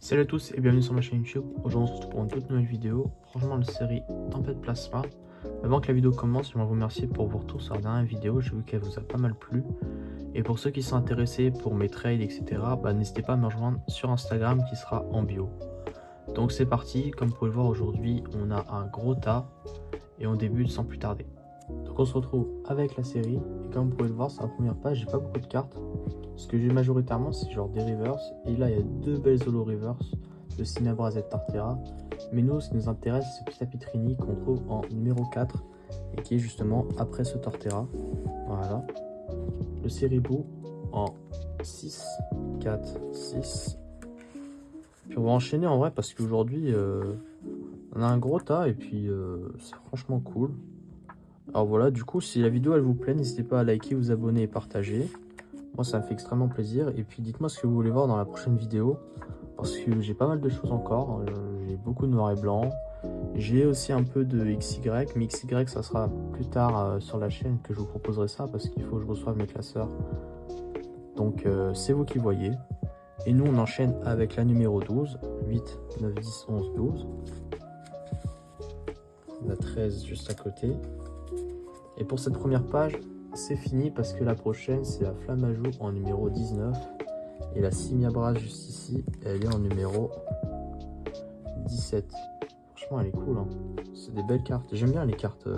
Salut à tous et bienvenue sur ma chaîne YouTube. Aujourd'hui on se retrouve pour une toute nouvelle vidéo, franchement la série Tempête Plasma. Avant que la vidéo commence, j'aimerais vous remercier pour vos retours sur la dernière vidéo, j'ai vu qu'elle vous a pas mal plu. Et pour ceux qui sont intéressés pour mes trades etc, n'hésitez pas à me rejoindre sur Instagram qui sera en bio. Donc c'est parti, comme vous pouvez le voir aujourd'hui on a un gros tas et on débute sans plus tarder. Donc on se retrouve avec la série et comme vous pouvez le voir sur la première page j'ai pas beaucoup de cartes. Ce que j'ai majoritairement c'est genre des reverse et là il y a deux belles holo reverse de Cinabras et de Tartera. Mais nous ce qui nous intéresse c'est ce petit Apitrini qu'on trouve en numéro 4 et qui est justement après ce Torterra. Voilà. Le Seribou en 6, 4, 6. Puis on va enchaîner en vrai parce qu'aujourd'hui on a un gros tas et puis c'est franchement cool. Alors voilà, du coup si la vidéo elle vous plaît, n'hésitez pas à liker, vous abonner et partager. Moi ça me fait extrêmement plaisir. Et puis dites-moi ce que vous voulez voir dans la prochaine vidéo. Parce que j'ai pas mal de choses encore. J'ai beaucoup de noir et blanc. J'ai aussi un peu de XY. Mais XY ça sera plus tard sur la chaîne que je vous proposerai ça. Parce qu'il faut que je reçoive mes classeurs. Donc c'est vous qui voyez. Et nous on enchaîne avec la numéro 12. 8, 9, 10, 11, 12. La 13 juste à côté. Et pour cette première page, c'est fini parce que la prochaine, c'est la Flamme en numéro 19. Et la Simiabras juste ici, elle est en numéro 17. Franchement, elle est cool. Hein. C'est des belles cartes. J'aime bien les cartes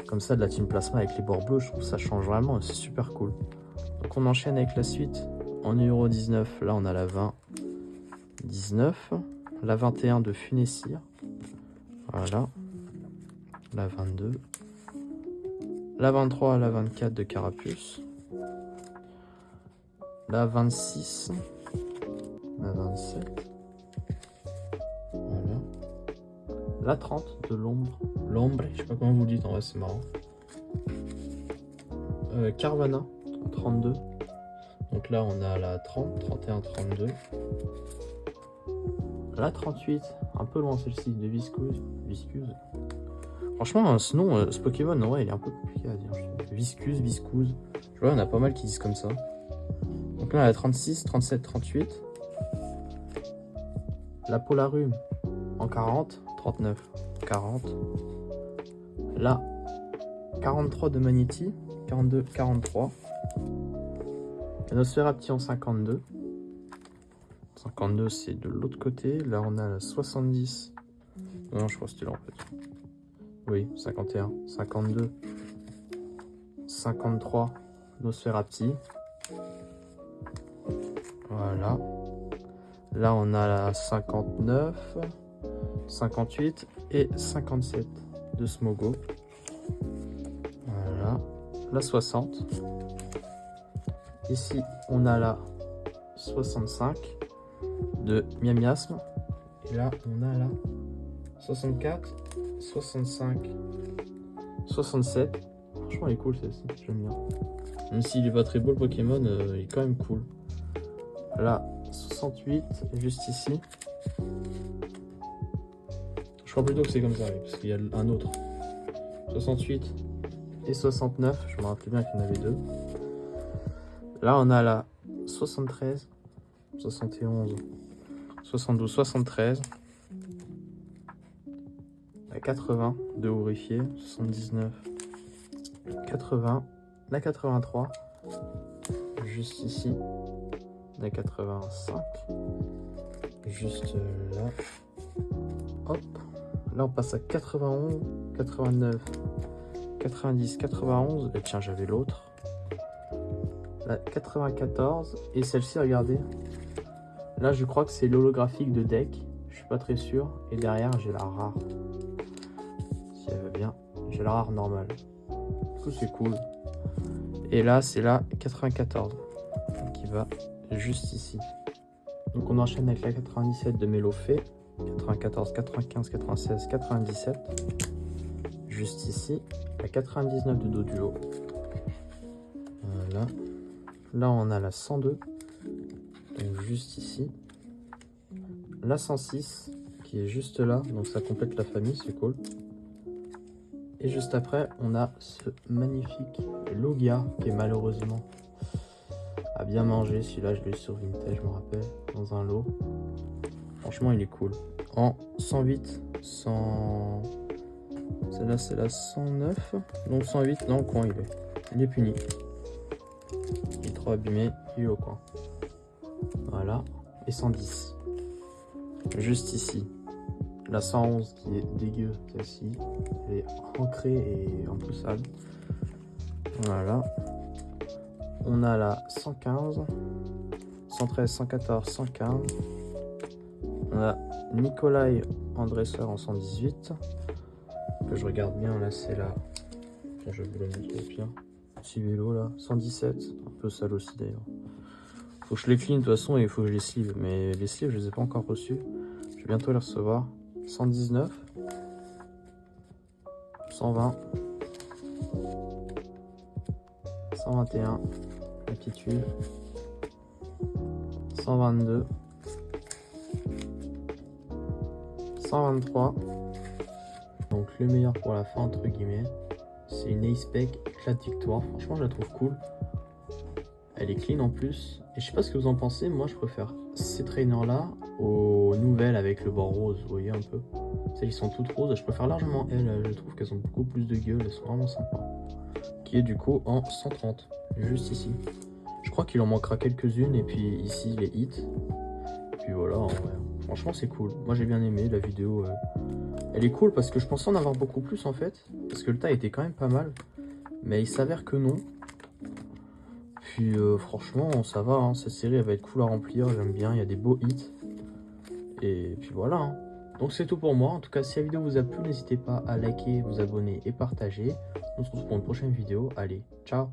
comme ça de la Team Plasma avec les bords bleus. Je trouve que ça change vraiment. C'est super cool. Donc on enchaîne avec la suite. En numéro 19, là on a la 20, 19. La 21 de Funessir. Voilà. La 22. La 23, la 24 de Carapuce. La 26. La 27. Voilà. La 30 de l'ombre. L'ombre, je sais pas comment vous le dites, en vrai c'est marrant. Carvana, 32. Donc là on a la 30, 31, 32. La 38, un peu loin celle-ci, de Viscuse. Franchement, sinon, ce Pokémon, ouais, il est un peu compliqué à dire. Viscuse. Je vois, il y en a pas mal qui disent comme ça. Donc là, la 36, 37, 38. La Polarum en 40, 39, 40. Là, 43 de Magnéti, 42, 43. La Nosferapti en 52. 52, c'est de l'autre côté. Là, on a la 70. Non, je crois que c'était là en fait. Oui, 51, 52, 53, Nosferapti. Voilà. Là, on a la 59, 58 et 57 de Smogo. Voilà. La 60. Ici, on a la 65 de Miamiasme. Et là, on a la 64, 65, 67. Franchement, elle est cool celle-ci, j'aime bien. Même s'il est pas très beau le Pokémon, il est quand même cool. Là, 68, juste ici. Je crois plutôt que c'est comme ça, oui, parce qu'il y a un autre. 68 et 69, je me rappelais bien qu'il y en avait deux. Là, on a la 73, 71, 72, 73. La 80 de Ourifier, 79, 80, la 83, juste ici, la 85, juste là, hop, là on passe à 91, 89, 90, 91, et tiens j'avais l'autre, la 94, et celle-ci regardez, là je crois que c'est l'holographique de deck, je suis pas très sûr, et derrière j'ai la rare. Si elle va bien, j'ai la rare normale. Du coup c'est cool. Et là c'est la 94 qui va juste ici. Donc on enchaîne avec la 97 de Melofé, 94, 95, 96, 97. Juste ici. La 99 de Doduo. Voilà. Là on a la 102. Donc juste ici. La 106 qui est juste là. Donc ça complète la famille, c'est cool. Et juste après, on a ce magnifique Logia qui est malheureusement a bien mangé. Celui-là, je l'ai eu sur Vintage, je me rappelle, dans un lot. Franchement, il est cool. En 108, 100... Celle-là, c'est la 109. Donc 108, dans le coin, il est puni. Il est trop abîmé, il est au coin. Voilà. Et 110. Juste ici. La 111 qui est dégueu, celle-ci. Elle est ancrée et un peu sale. Voilà. On a la 115. 113, 114, 115. On a Nikolai en dresseur en 118. Que je regarde bien, là c'est la... Je vais vous le montrer au pire. Petit vélo là, 117. Un peu sale aussi d'ailleurs. Faut que je les clean de toute façon et il faut que je les sleeve. Mais les sleeves, je les ai pas encore reçus. Je vais bientôt les recevoir. 119. 120. 121. Aptitude. 122. 123. Donc le meilleur pour la fin entre guillemets. C'est une A-Spec éclat de victoire. Franchement, je la trouve cool. Elle est clean en plus. Et je sais pas ce que vous en pensez. Moi, je préfère ces trainers là aux nouvelles avec le bord rose. Vous voyez un peu. Celles qui sont toutes roses. Je préfère largement elles. Je trouve qu'elles ont beaucoup plus de gueule. Elles sont vraiment sympas. Qui est du coup en 130. Juste ici. Je crois qu'il en manquera quelques-unes. Et puis ici, les hits. Puis voilà. Ouais. Franchement, c'est cool. Moi, j'ai bien aimé la vidéo. Elle est cool parce que je pensais en avoir beaucoup plus en fait. Parce que le tas était quand même pas mal. Mais il s'avère que non. Puis franchement ça va, hein. Cette série elle va être cool à remplir, j'aime bien, il y a des beaux hits. Et puis voilà, hein. Donc c'est tout pour moi. En tout cas si la vidéo vous a plu, n'hésitez pas à liker, vous abonner et partager. On se retrouve pour une prochaine vidéo. Allez, ciao.